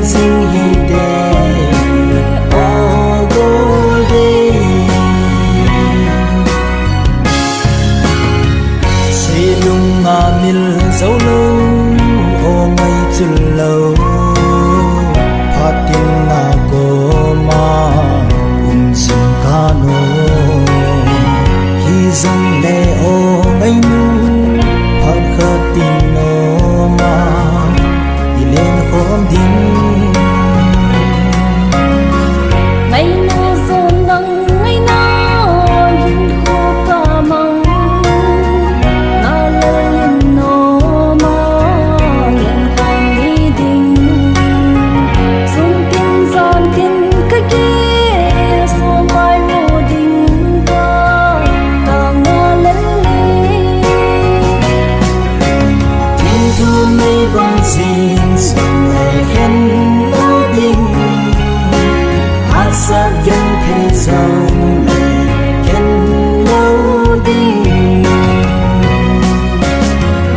sinh hi đê ô gô đê xây lung ngà mil dấu lâu ô ngay chul lâu phát tiếng ngà cô ma bùn sinh ca nô hi dâng lệ ô ngay nu phát khát tình nô ma hi lên khóm đinh ngày nào dồn nắng ngày nào hin khô cả măng na lơ lên nô ma lên khóm đi đinh dung kinh giòn kinh cái kia xô mai vô đinh qua cả ngà lên thiên thu mây băng xin sông ngày khen lâu đinh hát sát dân thế dòng ngày khen lâu đinh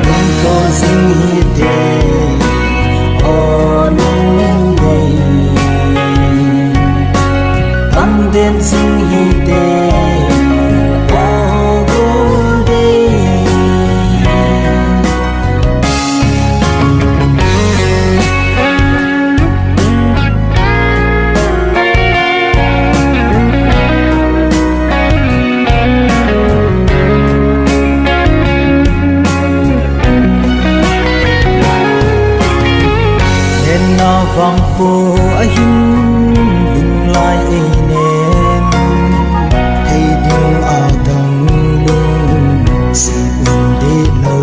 nông có dinh hi đê ô nông đầy tâm đêm dinh hi đê ô gô đê na vang po ahin lung lai e nen thei ding a dang lung si bun de lo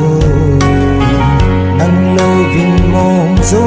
nang lo vin mong zo